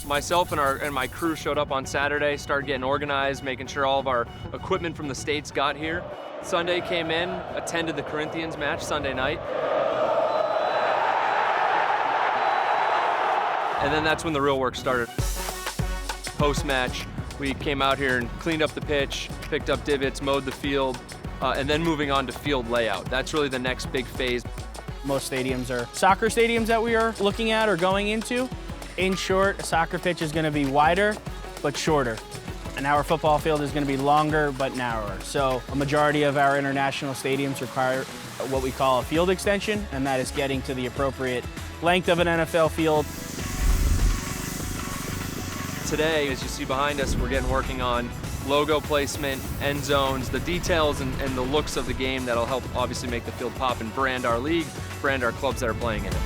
Myself and my crew showed up on Saturday, started getting organized, making sure all of our equipment from the States got here. Sunday came in, attended the Corinthians match Sunday night. And then that's when the real work started. Post-match, we came out here and cleaned up the pitch, picked up divots, mowed the field, and then moving on to field layout. That's really the next big phase. Most stadiums are soccer stadiums that we are looking at or going into. In short, a soccer pitch is going to be wider but shorter. And our football field is going to be longer but narrower. So a majority of our international stadiums require what we call a field extension, and that is getting to the appropriate length of an NFL field. Today, as you see behind us, we're working on logo placement, end zones, the details and the looks of the game that'll help obviously make the field pop and brand our league, brand our clubs that are playing in it.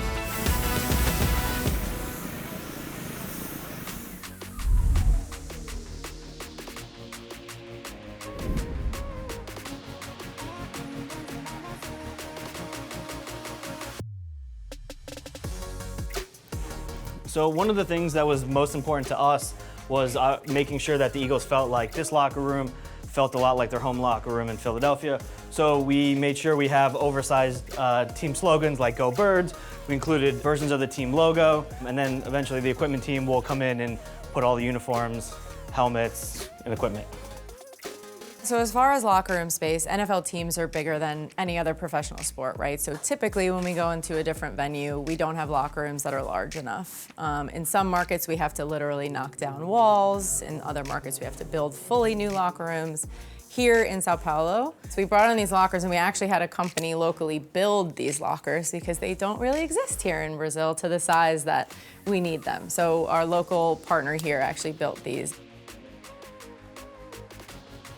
So one of the things that was most important to us was making sure that the Eagles felt like this locker room felt a lot like their home locker room in Philadelphia. So we made sure we have oversized team slogans like Go Birds. We included versions of the team logo, and then eventually the equipment team will come in and put all the uniforms, helmets, and equipment. So as far as locker room space, NFL teams are bigger than any other professional sport, right? So typically when we go into a different venue, we don't have locker rooms that are large enough. In some markets, we have to literally knock down walls. In other markets, we have to build fully new locker rooms. Here in Sao Paulo, so we brought in these lockers and we actually had a company locally build these lockers because they don't really exist here in Brazil to the size that we need them. So our local partner here actually built these.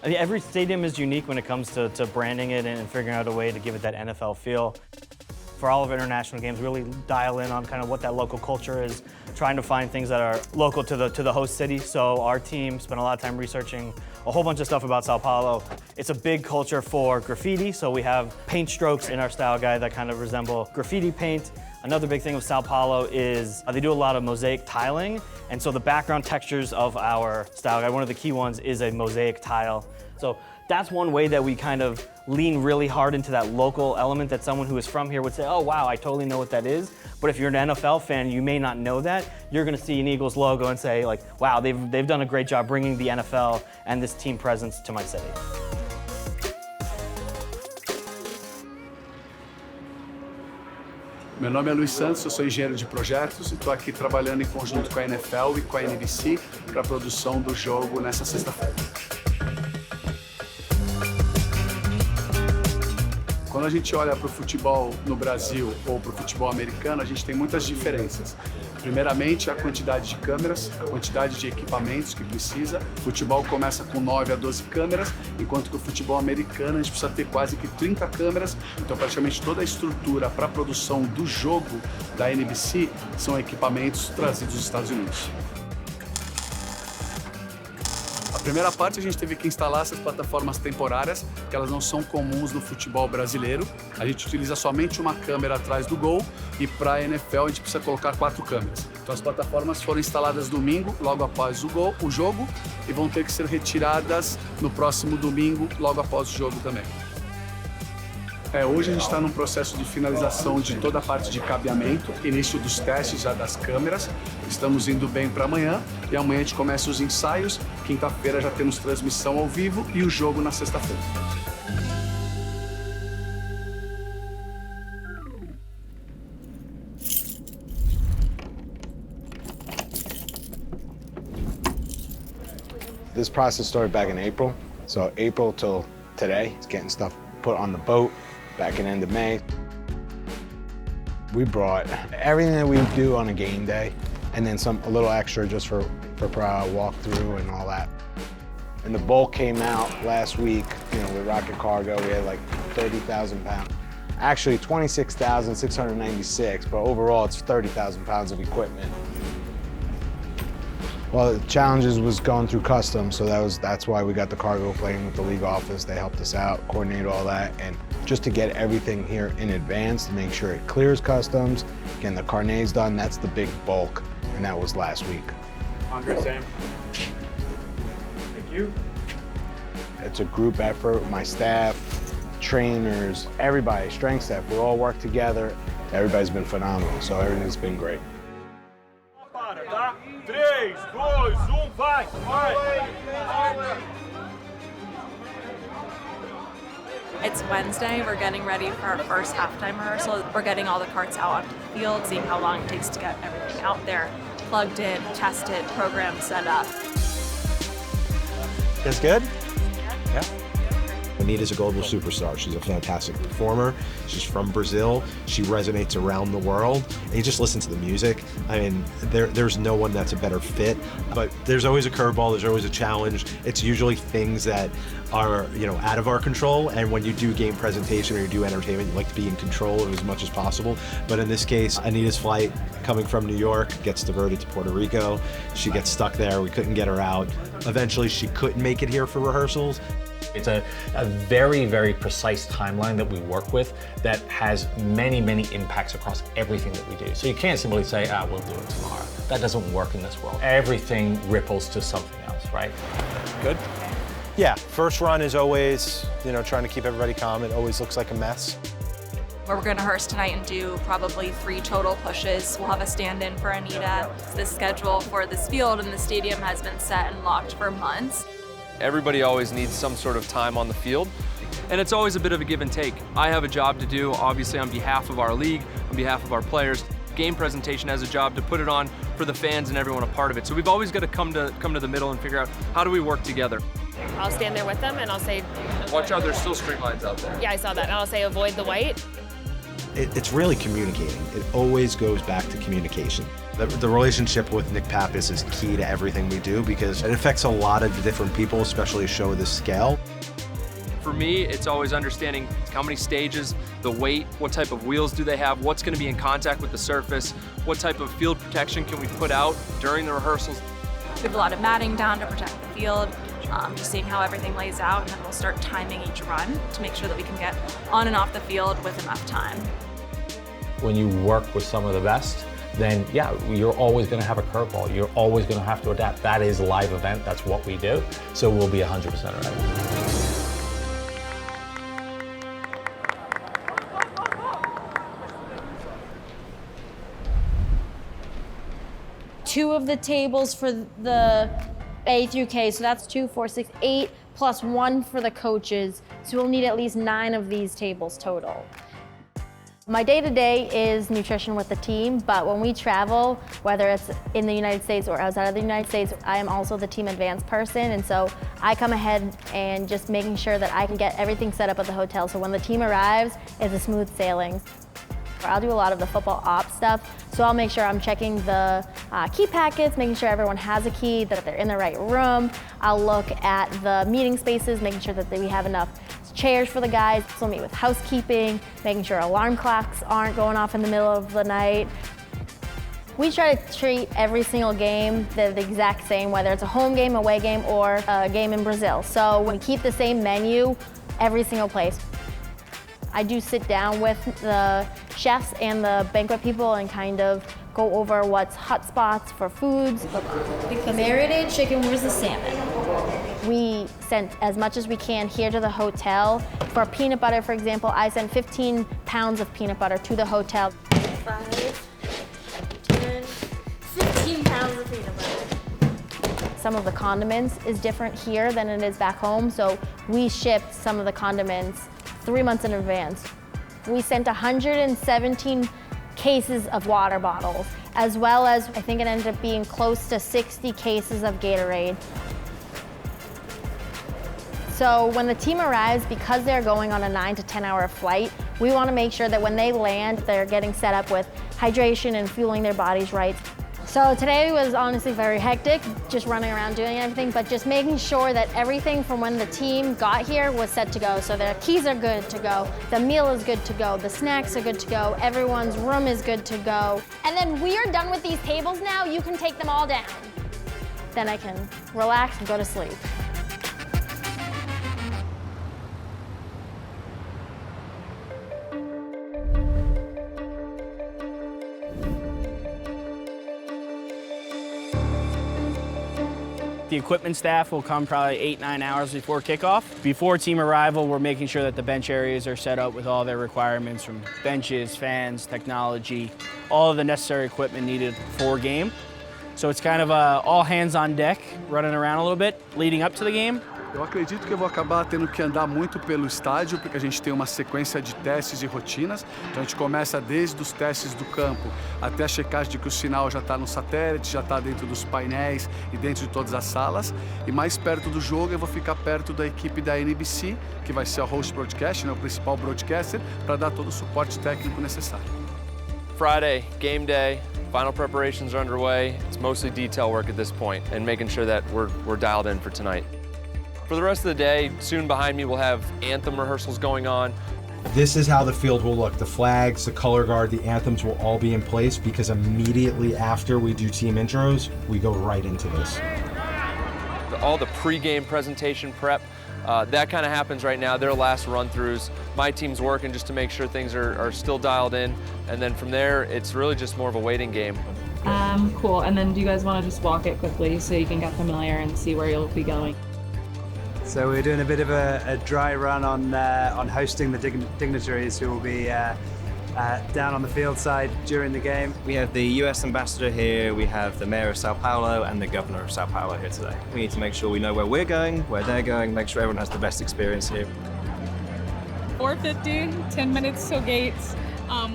I mean, every stadium is unique when it comes to branding it and figuring out a way to give it that NFL feel. For all of our international games, really dial in on kind of what that local culture is, trying to find things that are local to the host city. So our team spent a lot of time researching a whole bunch of stuff about Sao Paulo. It's a big culture for graffiti, so we have paint strokes in our style guide that kind of resemble graffiti paint. Another big thing with Sao Paulo is they do a lot of mosaic tiling, and so the background textures of our style guide, one of the key ones is a mosaic tile. So that's one way that we kind of lean really hard into that local element that someone who is from here would say, oh wow, I totally know what that is. But if you're an NFL fan, you may not know that. You're gonna see an Eagles logo and say like, wow, they've done a great job bringing the NFL and this team presence to my city. Meu nome é Luiz Santos, eu sou engenheiro de projetos e estou aqui trabalhando em conjunto com a NFL e com a NBC para a produção do jogo nessa sexta-feira. Quando a gente olha para o futebol no Brasil ou para o futebol americano, a gente tem muitas diferenças. Primeiramente, a quantidade de câmeras, a quantidade de equipamentos que precisa. O futebol começa com 9 a 12 câmeras, enquanto que o futebol americano a gente precisa ter quase que 30 câmeras. Então, praticamente toda a estrutura para a produção do jogo da NBC são equipamentos trazidos dos Estados Unidos. A primeira parte a gente teve que instalar essas plataformas temporárias, que elas não são comuns no futebol brasileiro. A gente utiliza somente uma câmera atrás do gol e para a NFL a gente precisa colocar 4 câmeras. Então as plataformas foram instaladas domingo, logo após o jogo, e vão ter que ser retiradas no próximo domingo, logo após o jogo também. Hoje a gente está num processo de finalização de toda a parte de cabeamento, início dos testes já das câmeras. Estamos indo bem para amanhã e amanhã a gente começa os ensaios. Quinta-feira já temos transmissão ao vivo e o jogo na sexta-feira. This process started back in April, so April till today, it's getting stuff put on the boat. Back in end of May. We brought everything that we do on a game day, and then a little extra just for walkthrough and all that. And the bulk came out last week, with Rocket Cargo. We had like 30,000 pounds. Actually 26,696, but overall it's 30,000 pounds of equipment. Well, the challenges was going through customs, so that's why we got the cargo plane with the league office. They helped us out, coordinate all that, and just to get everything here in advance to make sure it clears customs, getting the carnets done, that's the big bulk, and that was last week. 100, Sam. Thank you. It's a group effort. My staff, trainers, everybody, strength staff, we all work together. Everybody's been phenomenal, so everything's been great. Tá? 3, 2, 1, vai! It's Wednesday. We're getting ready for our first halftime rehearsal. We're getting all the carts out onto the field, seeing how long it takes to get everything out there, plugged in, tested, programmed, set up. It's good? Yeah. Anita's a global superstar. She's a fantastic performer. She's from Brazil. She resonates around the world. And you just listen to the music. I mean, there's no one that's a better fit. But there's always a curveball. There's always a challenge. It's usually things that are, out of our control. And when you do game presentation or you do entertainment, you like to be in control of as much as possible. But in this case, Anita's flight coming from New York gets diverted to Puerto Rico. She gets stuck there. We couldn't get her out. Eventually, she couldn't make it here for rehearsals. It's a very, very precise timeline that we work with that has many, many impacts across everything that we do. So you can't simply say, we'll do it tomorrow. That doesn't work in this world. Everything ripples to something else, right? Good? Yeah, first run is always, trying to keep everybody calm. It always looks like a mess. We're going to rehearse tonight and do probably 3 total pushes. We'll have a stand-in for Anita. The schedule for this field and the stadium has been set and locked for months. Everybody always needs some sort of time on the field, and it's always a bit of a give and take. I have a job to do, obviously, on behalf of our league, on behalf of our players. Game presentation has a job to put it on for the fans and everyone a part of it. So we've always got to come to the middle and figure out how do we work together. I'll stand there with them and I'll say, watch out, there's still street lines out there. Yeah, I saw that. And I'll say avoid the white. It's really communicating. It always goes back to communication. The relationship with Nick Pappas is key to everything we do because it affects a lot of different people, especially a show of this scale. For me, it's always understanding how many stages, the weight, what type of wheels do they have, what's going to be in contact with the surface, what type of field protection can we put out during the rehearsals. We have a lot of matting down to protect the field, just seeing how everything lays out, and then we'll start timing each run to make sure that we can get on and off the field with enough time. When you work with some of the best, then yeah, you're always going to have a curveball. You're always going to have to adapt. That is a live event. That's what we do. So we'll be 100% ready. Two of the tables for the A through K, so that's 2, 4, 6, 8, plus 1 for the coaches. So we'll need at least 9 of these tables total. My day-to-day is nutrition with the team, but when we travel, whether it's in the United States or outside of the United States, I am also the team advance person, and so I come ahead and just making sure that I can get everything set up at the hotel, so when the team arrives, it's a smooth sailing. I'll do a lot of the football ops stuff, so I'll make sure I'm checking the key packets, making sure everyone has a key, that they're in the right room. I'll look at the meeting spaces, making sure that we have enough chairs for the guys. So I'll meet with housekeeping, making sure alarm clocks aren't going off in the middle of the night. We try to treat every single game the exact same, whether it's a home game, away game, or a game in Brazil. So we keep the same menu every single place. I do sit down with the chefs and the banquet people and kind of go over what's hot spots for foods. The marinated chicken, where's the salmon? We send as much as we can here to the hotel. For peanut butter, for example, I send 15 pounds of peanut butter to the hotel. 5, 10, 15 pounds of peanut butter. Some of the condiments is different here than it is back home, so we shipped some of the condiments 3 months in advance. We sent 117 cases of water bottles, as well as, I think it ended up being close to 60 cases of Gatorade. So when the team arrives, because they're going on a 9 to 10 hour flight, we want to make sure that when they land, they're getting set up with hydration and fueling their bodies right. So today was honestly very hectic, just running around doing everything, but just making sure that everything from when the team got here was set to go. So their keys are good to go, the meal is good to go, the snacks are good to go, everyone's room is good to go. And then we are done with these tables now, you can take them all down. Then I can relax and go to sleep. The equipment staff will come probably 8-9 hours before kickoff. Before team arrival, we're making sure that the bench areas are set up with all their requirements from benches, fans, technology, all of the necessary equipment needed for game. So it's kind of all hands on deck, running around a little bit, leading up to the game. Eu acredito que eu vou acabar tendo que andar muito pelo estádio, porque a gente tem uma sequência de testes e rotinas. Então a gente começa desde os testes do campo até a checagem de que o sinal já está no satélite, já está dentro dos painéis e dentro de todas as salas. E mais perto do jogo eu vou ficar perto da equipe da NBC, que vai ser o host broadcast, né, o principal broadcaster, para dar todo o suporte técnico necessário. Friday, game day. Final preparations are underway. It's mostly detail work at this point and making sure that we're dialed in for tonight. For the rest of the day, soon behind me we'll have anthem rehearsals going on. This is how the field will look. The flags, the color guard, the anthems will all be in place because immediately after we do team intros, we go right into this. All the pre-game presentation prep, that kind of happens right now. Their last run-throughs. My team's working just to make sure things are still dialed in. And then from there, it's really just more of a waiting game. Cool. And then do you guys want to just walk it quickly so you can get familiar and see where you'll be going? So we're doing a bit of a dry run on hosting the dignitaries who will be down on the field side during the game. We have the US ambassador here, we have the mayor of Sao Paulo and the governor of Sao Paulo here today. We need to make sure we know where we're going, where they're going, make sure everyone has the best experience here. 4:50, 10 minutes till gates.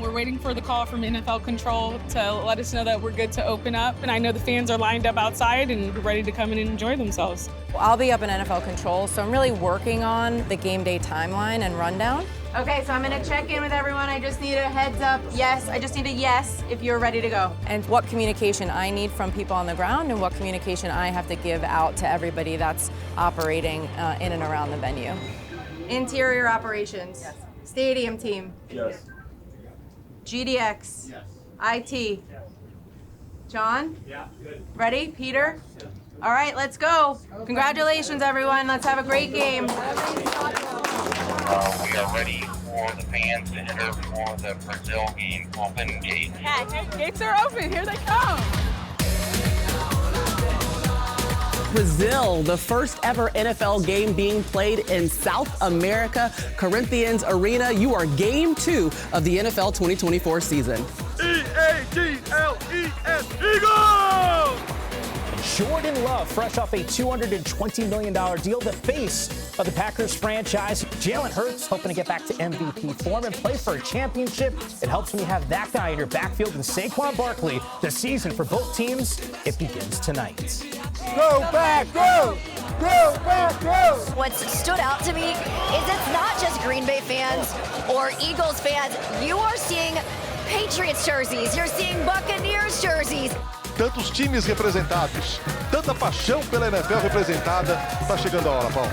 We're waiting for the call from NFL control to let us know that we're good to open up. And I know the fans are lined up outside and ready to come in and enjoy themselves. I'll be up in NFL control, so I'm really working on the game day timeline and rundown. Okay, so I'm gonna check in with everyone. I just need a heads up. Yes, I just need a yes if you're ready to go. And what communication I need from people on the ground and what communication I have to give out to everybody that's operating in and around the venue. Interior operations. Yes. Stadium team. Yes. GDX. Yes. IT. Yes. John? Yeah, good. Ready? Peter? All right, let's go. Congratulations, everyone. Let's have a great game. We are ready for the fans to enter for the Brazil game. Open gate. Yeah, gates are open. Here they come. Brazil, the first ever NFL game being played in South America, Corinthians Arena. You are game 2 of the NFL 2024 season. E-A-G-L-E-S, Eagles! Jordan Love, fresh off a $220 million deal, the face of the Packers franchise. Jalen Hurts hoping to get back to MVP form and play for a championship. It helps when you have that guy in your backfield. And Saquon Barkley, the season for both teams, it begins tonight. Go back, go! Go back, go! What's stood out to me is it's not just Green Bay fans or Eagles fans. You are seeing Patriots jerseys. You're seeing Buccaneers jerseys. Tantos times representados, tanta paixão pela NFL representada. Tá chegando a hora, Paulo.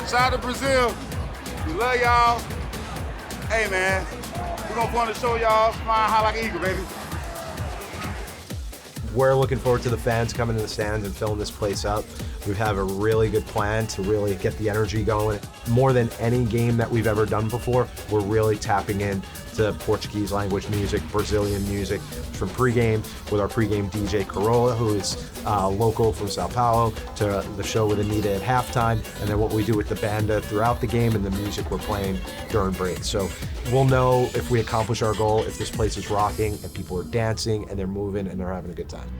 Shout out to Brazil. We love y'all. Hey, man, we're gonna put on the show, y'all. Flying high like an eagle, baby. We're looking forward to the fans coming to the stands and filling this place up. We have a really good plan to really get the energy going. More than any game that we've ever done before, we're really tapping in to Portuguese language music, Brazilian music from pregame with our pregame DJ Corolla, who is local from Sao Paulo, to the show with Anita at halftime, and then what we do with the banda throughout the game and the music we're playing during breaks. So we'll know if we accomplish our goal, if this place is rocking and people are dancing and they're moving and they're having a good time.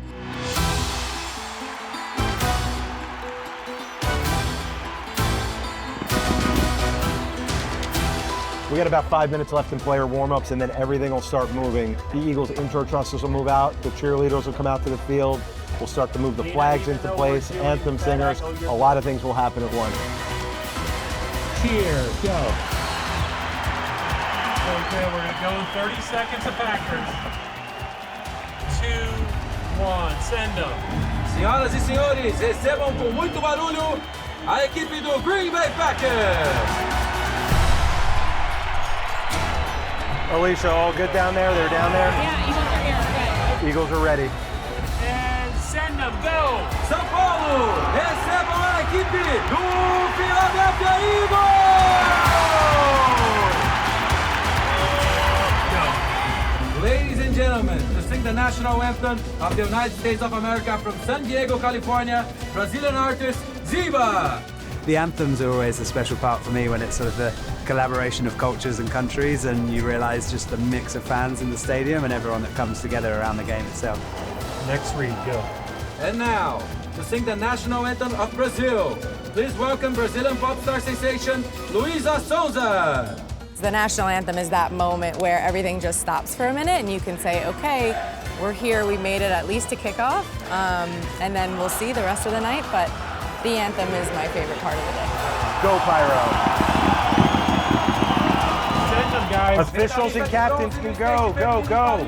We got about 5 minutes left in player warm-ups, and then everything will start moving. The Eagles intro trusses will move out, the cheerleaders will come out to the field, we'll start to move the flags into place, anthem singers, a lot of things will happen at once. Cheer, go. Okay, we're gonna go in 30 seconds of Packers. 2, 1, send them. Senhoras e senhores, recebam com muito barulho a equipe do Green Bay Packers. Alicia, all good down there? They're down there? Yeah, Eagles are here. Good. Eagles are ready. And send them, go! São Paulo, recebam a equipe do Philadelphia Eagles! Ladies and gentlemen, the sing the national anthem of the United States of America from San Diego, California, Brazilian artist Ziba. The anthems are always a special part for me when it's sort of the collaboration of cultures and countries, and you realize just the mix of fans in the stadium and everyone that comes together around the game itself. Next read, go. And now, to sing the national anthem of Brazil, please welcome Brazilian pop star sensation, Luísa Sonza. The national anthem is that moment where everything just stops for a minute and you can say, okay, we're here, we made it at least to kickoff, and then we'll see the rest of the night, but the anthem is my favorite part of the day. Go, Pyro. Send them, guys. Officials and captains can go, go, go.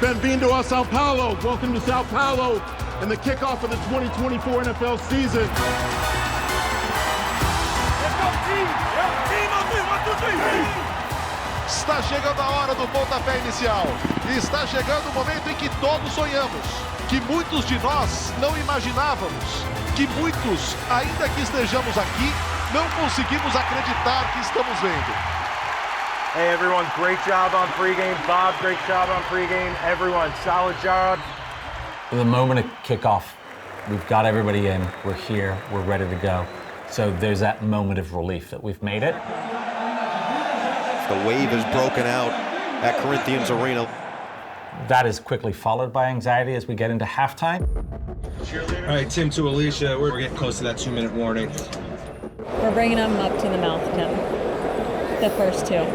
Bem-vindo a Sao Paulo. Welcome to Sao Paulo and the kickoff of the 2024 NFL season. Está chegando a hora do pontapé inicial. E está chegando o momento em que todos sonhamos. Que muitos de nós não imaginávamos. Que muitos, ainda que estejamos aqui, não conseguimos acreditar que estamos vendo. Hey everyone, great job on pregame. Bob, great job on pregame. Everyone, solid job. The moment of kickoff, we've got everybody in, we're here, we're ready to go. So there's that moment of relief that we've made it. The wave is broken out at Corinthians Arena. That is quickly followed by anxiety as we get into halftime. All right, Tim to Alicia, we're getting close to that 2-minute warning. We're bringing them up to the mouth, Tim. The first two.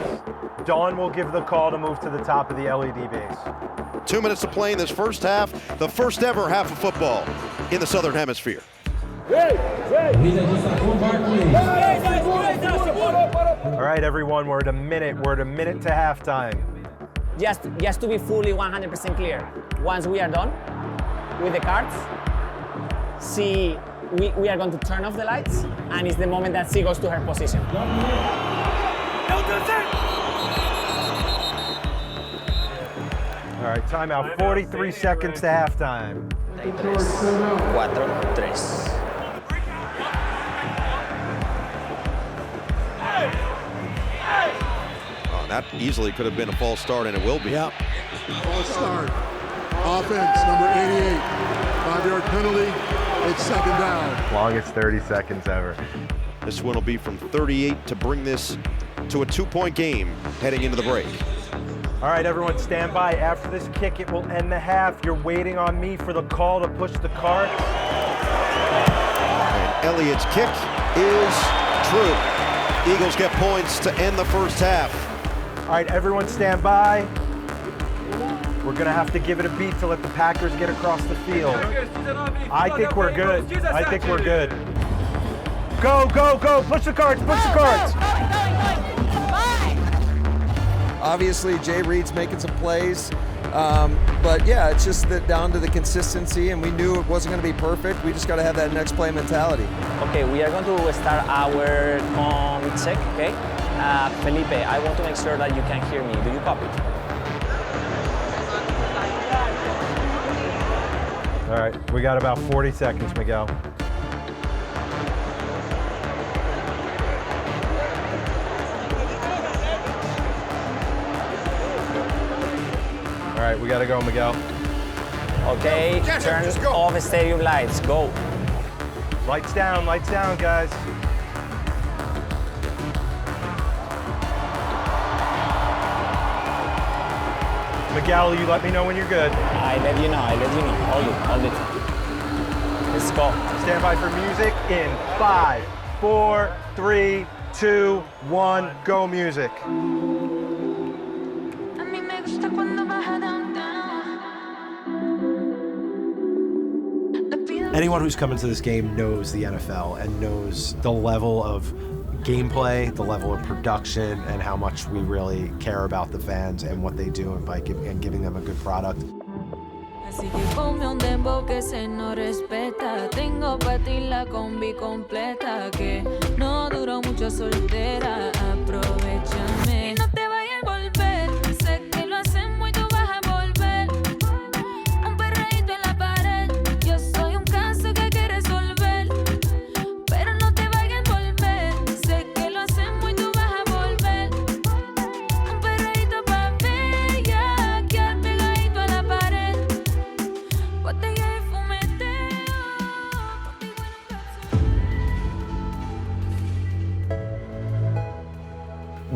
Dawn will give the call to move to the top of the LED base. 2 minutes to play in this first half, the first ever half of football in the Southern Hemisphere. All right, everyone, we're at a minute to halftime. Just to be fully 100% clear, once we are done with the cards, we are going to turn off the lights, and it's the moment that she goes to her position. All right, timeout, 43 seconds to halftime. 4-3. That easily could have been a false start, and it will be. Yep. False start. Offense, number 88. 5-yard penalty. It's second down. Longest 30 seconds ever. This one will be from 38 to bring this to a 2-point game heading into the break. All right, everyone, stand by. After this kick, it will end the half. You're waiting on me for the call to push the cart. And Elliott's kick is true. Eagles get points to end the first half. All right, everyone stand by. We're gonna have to give it a beat to let the Packers get across the field. I think we're good. I think we're good. Go, go, go, push the carts, push the carts. Obviously, Jay Reed's making some plays, but yeah, it's just down to the consistency, and we knew it wasn't gonna be perfect. We just gotta have that next play mentality. Okay, we are going to start our check, okay? Felipe, I want to make sure that you can hear me. Do you copy? All right, we got about 40 seconds, Miguel. All right, we gotta go, Miguel. Okay, turn off stadium lights, go. Lights down, guys. Miguel, you let me know when you're good. I let you know. Hold it. Let's go. Stand by for music in 5, 4, 3, 2, 1, go music. Anyone who's come into this game knows the NFL and knows the level of gameplay, the level of production, and how much we really care about the fans and what they do and giving them a good product. Así que ponme un dembow que se no respeta. Tengo pa' ti la combi completa. Que no duró mucho soltera. Aprovechame. Y no te vayas a volver. Sé que lo hacemos y tú vas a volver. Un perreíto en la pared. Yo soy un caso que hay que resolver. Pero no te vayas a volver. Sé que lo hacemos y tú vas a volver. Un perreíto pa' bellaquearme.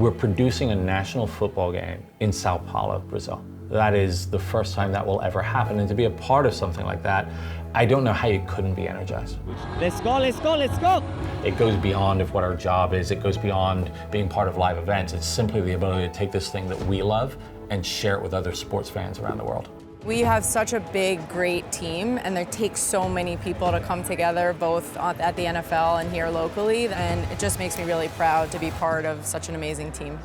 we're producing a national football game in Sao Paulo, Brazil. That is the first time that will ever happen, and to be a part of something like that, I don't know how you couldn't be energized. Let's go, let's go, let's go! It goes beyond of what our job is, it goes beyond being part of live events. It's simply the ability to take this thing that we love and share it with other sports fans around the world. We have such a big, great team, and it takes so many people to come together, both at the NFL and here locally, and it just makes me really proud to be part of such an amazing team.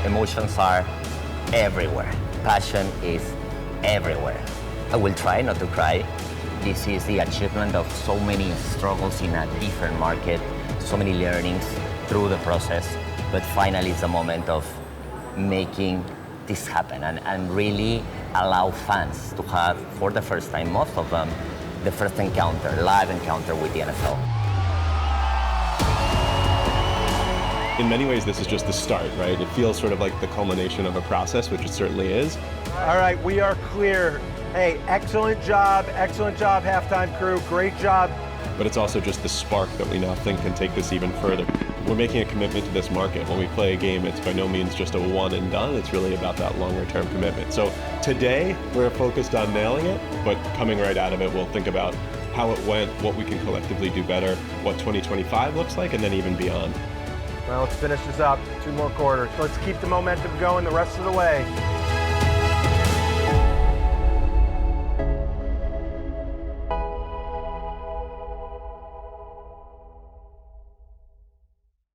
Emotions are everywhere. Passion is everywhere. I will try not to cry. This is the achievement of so many struggles in a different market, so many learnings through the process, but finally it's a moment of making this happen and really allow fans to have, for the first time, most of them, the first encounter, live encounter with the NFL. In many ways, this is just the start, right? It feels sort of like the culmination of a process, which it certainly is. All right, we are clear. Hey, excellent job, halftime crew, great job. But it's also just the spark that we now think can take this even further. We're making a commitment to this market. When we play a game, it's by no means just a one and done. It's really about that longer term commitment. So today, we're focused on nailing it, but coming right out of it, we'll think about how it went, what we can collectively do better, what 2025 looks like, and then even beyond. Well, let's finish this up. 2 more quarters. Let's keep the momentum going the rest of the way.